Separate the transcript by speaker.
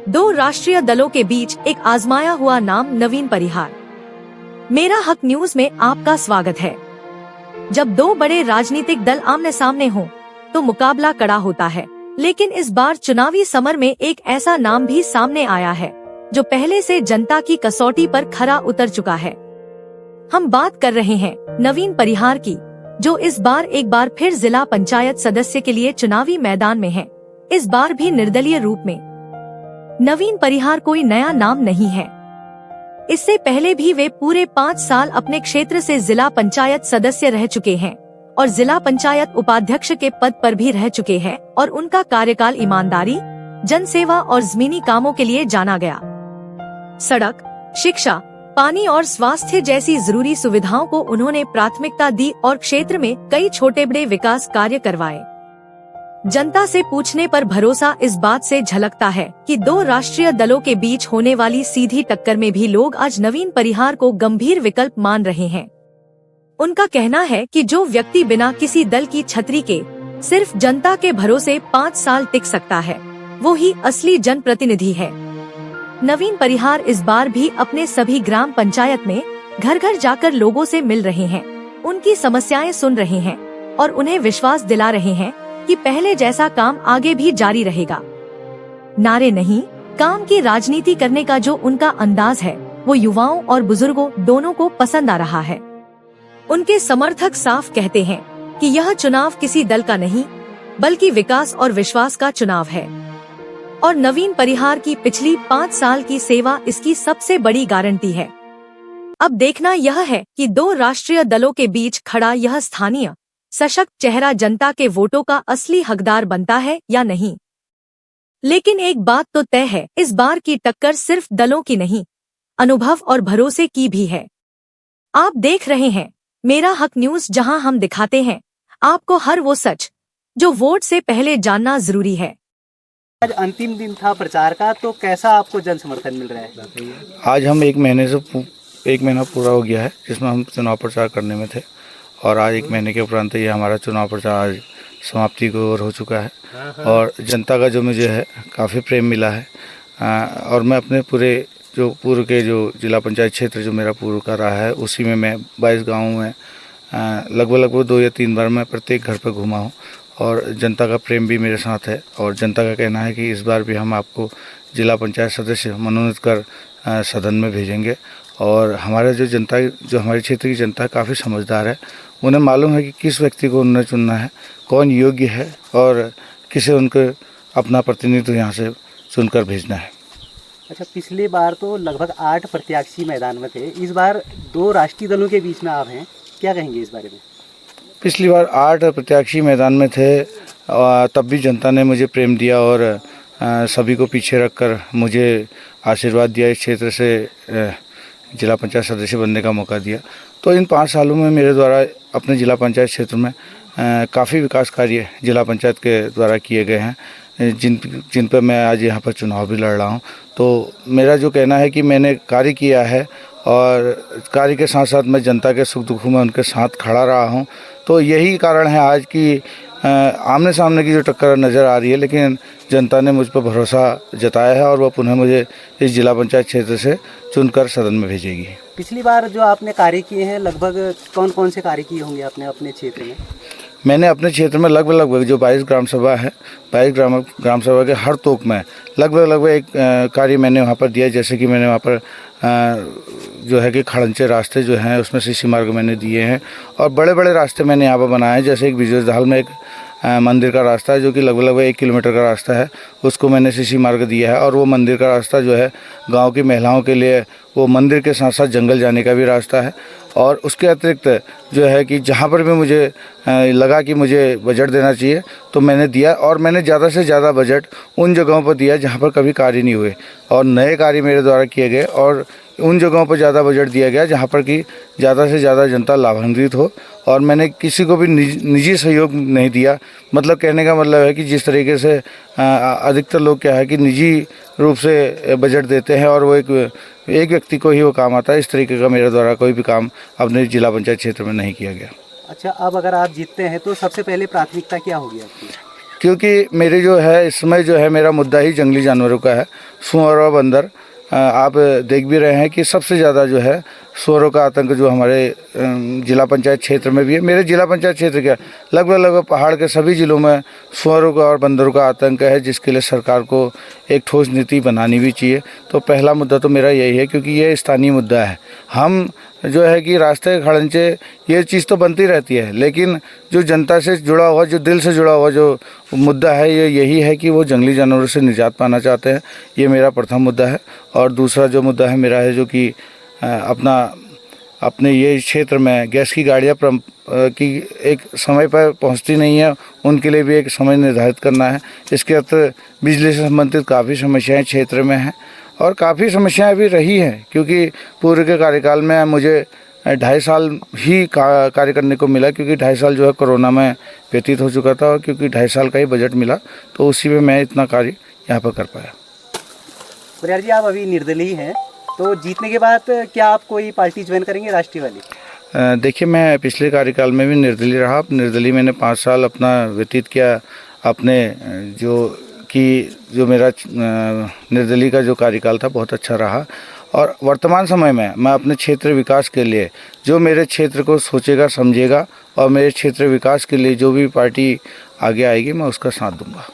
Speaker 1: दो राष्ट्रीय दलों के बीच एक आजमाया हुआ नाम नवीन परिहार। मेरा हक न्यूज में आपका स्वागत है। जब दो बड़े राजनीतिक दल आमने सामने हों, तो मुकाबला कड़ा होता है। लेकिन इस बार चुनावी समर में एक ऐसा नाम भी सामने आया है जो पहले से जनता की कसौटी पर खरा उतर चुका है। हम बात कर रहे हैं नवीन परिहार की, जो इस बार एक बार फिर जिला पंचायत सदस्य के लिए चुनावी मैदान में है, इस बार भी निर्दलीय रूप में। नवीन परिहार कोई नया नाम नहीं है। इससे पहले भी वे पूरे 5 साल अपने क्षेत्र से जिला पंचायत सदस्य रह चुके हैं और जिला पंचायत उपाध्यक्ष के पद पर भी रह चुके हैं और उनका कार्यकाल ईमानदारी, जनसेवा और जमीनी कामों के लिए जाना गया। सड़क, शिक्षा, पानी और स्वास्थ्य जैसी जरूरी सुविधाओं को उन्होंने प्राथमिकता दी और क्षेत्र में कई छोटे बड़े विकास कार्य करवाए। जनता से पूछने पर भरोसा इस बात से झलकता है कि दो राष्ट्रीय दलों के बीच होने वाली सीधी टक्कर में भी लोग आज नवीन परिहार को गंभीर विकल्प मान रहे हैं। उनका कहना है कि जो व्यक्ति बिना किसी दल की छतरी के सिर्फ जनता के भरोसे 5 साल टिक सकता है, वो ही असली जनप्रतिनिधि है। नवीन परिहार इस बार भी अपने सभी ग्राम पंचायत में घर घर जाकर लोगों से मिल रहे हैं, उनकी समस्याएं सुन रहे हैं और उन्हें विश्वास दिला रहे हैं कि पहले जैसा काम आगे भी जारी रहेगा। नारे नहीं, काम की राजनीति करने का जो उनका अंदाज है, वो युवाओं और बुजुर्गों दोनों को पसंद आ रहा है। उनके समर्थक साफ कहते हैं कि यह चुनाव किसी दल का नहीं, बल्कि विकास और विश्वास का चुनाव है और नवीन परिहार की पिछली 5 साल की सेवा इसकी सबसे बड़ी गारंटी है। अब देखना यह है कि दो राष्ट्रीय दलों के बीच खड़ा यह स्थानीय सशक्त चेहरा जनता के वोटों का असली हकदार बनता है या नहीं। लेकिन एक बात तो तय है, इस बार की टक्कर सिर्फ दलों की नहीं, अनुभव और भरोसे की भी है। आप देख रहे हैं मेरा हक न्यूज, जहां हम दिखाते हैं आपको हर वो सच जो वोट से पहले जानना जरूरी है।
Speaker 2: आज अंतिम दिन था प्रचार का, तो कैसा आपको जन समर्थन मिल रहा है?
Speaker 3: आज हम 1 महीना पूरा हो गया है जिसमें हम चुनाव प्रचार करने में थे और आज 1 महीने के उपरांत ये हमारा चुनाव प्रचार आज समाप्ति को ओर हो चुका है और जनता का जो मुझे है काफ़ी प्रेम मिला है। और मैं अपने पूर्व के जो जिला पंचायत क्षेत्र जो मेरा पूर्व का रहा है, उसी में मैं 22 गाँव में लगभग 2 या 3 बार मैं प्रत्येक घर पर घूमा हूँ और जनता का प्रेम भी मेरे साथ है। और जनता का कहना है कि इस बार भी हम आपको जिला पंचायत सदस्य मनोनीत कर सदन में भेजेंगे। और हमारे जो हमारे क्षेत्र की जनता काफ़ी समझदार है, उन्हें मालूम है कि किस व्यक्ति को उन्हें चुनना है, कौन योग्य है और किसे उनको अपना प्रतिनिधित्व यहाँ से चुनकर भेजना है।
Speaker 2: अच्छा, पिछली बार तो लगभग 8 प्रत्याशी मैदान में थे, इस बार 2 राष्ट्रीय दलों के बीच में आप हैं, क्या कहेंगे इस बारे में?
Speaker 3: पिछली बार 8 प्रत्याशी मैदान में थे, तब भी जनता ने मुझे प्रेम दिया और सभी को पीछे रखकर मुझे आशीर्वाद दिया, इस क्षेत्र से जिला पंचायत सदस्य बनने का मौका दिया। तो इन 5 सालों में मेरे द्वारा अपने जिला पंचायत क्षेत्र में काफ़ी विकास कार्य जिला पंचायत के द्वारा किए गए हैं, जिन पर मैं आज यहाँ पर चुनाव भी लड़ रहा हूँ। तो मेरा जो कहना है कि मैंने कार्य किया है और कार्य के साथ साथ मैं जनता के सुख दुखों में उनके साथ खड़ा रहा हूँ। तो यही कारण है आज की आमने सामने की जो टक्कर नज़र आ रही है, लेकिन जनता ने मुझ पर भरोसा जताया है और वह पुनः मुझे इस जिला पंचायत क्षेत्र से चुनकर सदन में भेजेगी।
Speaker 2: पिछली बार जो आपने कार्य किए हैं, लगभग कौन कौन से कार्य किए होंगे आपने अपने क्षेत्र में?
Speaker 3: मैंने अपने क्षेत्र में लगभग जो 22 ग्राम सभा है, 22 ग्राम सभा के हर तोक में लगभग एक कार्य मैंने वहाँ पर दिया। जैसे कि मैंने वहाँ पर जो है कि खड़ंचे रास्ते जो हैं उसमें सीसी मार्ग मैंने दिए हैं और बड़े बड़े रास्ते मैंने यहाँ पर बनाए हैं। जैसे एक बिजोसदाल में एक मंदिर का रास्ता है जो कि लगभग 1 किलोमीटर का रास्ता है, उसको मैंने सीसी मार्ग दिया है। और वो मंदिर का रास्ता जो है गांव की महिलाओं के लिए वो मंदिर के साथ साथ जंगल जाने का भी रास्ता है। और उसके अतिरिक्त जो है कि जहाँ पर भी मुझे लगा कि मुझे बजट देना चाहिए तो मैंने दिया और मैंने ज़्यादा से ज़्यादा बजट उन जगहों पर दिया जहाँ पर कभी कार्य नहीं हुए और नए कार्य मेरे द्वारा किए गए और उन जगहों पर ज़्यादा बजट दिया गया जहाँ पर कि ज़्यादा से ज़्यादा जनता लाभान्वित हो। और मैंने किसी को भी निजी सहयोग नहीं दिया। मतलब कहने का मतलब है कि जिस तरीके से अधिकतर लोग क्या है कि निजी रूप से बजट देते हैं और वो एक व्यक्ति को ही वो काम आता है, इस तरीके का मेरे द्वारा कोई भी काम अपने जिला पंचायत क्षेत्र में नहीं किया गया।
Speaker 2: अच्छा, अब अगर आप जीतते हैं तो सबसे पहले प्राथमिकता क्या होगी आपकी?
Speaker 3: क्योंकि मेरी जो है इस समय जो है मेरा मुद्दा ही जंगली जानवरों का है, सूअर और बंदर। आप देख भी रहे हैं कि सबसे ज़्यादा जो है सूअरों का आतंक जो हमारे जिला पंचायत क्षेत्र में भी है। मेरे जिला पंचायत क्षेत्र के लगभग पहाड़ के सभी ज़िलों में सूअरों का और बंदरों का आतंक है, जिसके लिए सरकार को एक ठोस नीति बनानी भी चाहिए। तो पहला मुद्दा तो मेरा यही है, क्योंकि ये स्थानीय मुद्दा है। हम जो है कि रास्ते खड़ंचे ये चीज़ तो बनती रहती है, लेकिन जो जनता से जुड़ा हुआ, जो दिल से जुड़ा हुआ जो मुद्दा है, ये यही है कि वो जंगली जानवरों से निजात पाना चाहते हैं। ये मेरा प्रथम मुद्दा है। और दूसरा जो मुद्दा है मेरा है, जो कि अपने ये क्षेत्र में गैस की गाड़ियाँ की एक समय पर पहुंचती नहीं है, उनके लिए भी एक समय निर्धारित करना है। इसके अतिरिक्त बिजली से संबंधित काफ़ी समस्याएं क्षेत्र में हैं, और काफ़ी समस्याएं भी रही हैं, क्योंकि पूर्व के कार्यकाल में मुझे 2.5 साल ही कार्य करने को मिला, क्योंकि 2.5 साल जो है कोरोना में व्यतीत हो चुका था, और क्योंकि 2.5 साल का ही बजट मिला, तो उसी में मैं इतना कार्य यहाँ पर कर पाया।
Speaker 2: परिहार जी, आप अभी निर्दलीय हैं, तो जीतने के बाद क्या आप कोई पार्टी ज्वाइन करेंगे राष्ट्रीय वाली?
Speaker 3: देखिए, मैं पिछले कार्यकाल में भी निर्दलीय रहा। निर्दलीय मैंने 5 साल अपना व्यतीत किया। अपने जो मेरा निर्दलीय का जो कार्यकाल था बहुत अच्छा रहा। और वर्तमान समय में मैं अपने क्षेत्र विकास के लिए, जो मेरे क्षेत्र को सोचेगा समझेगा और मेरे क्षेत्र विकास के लिए जो भी पार्टी आगे आएगी, मैं उसका साथ दूंगा।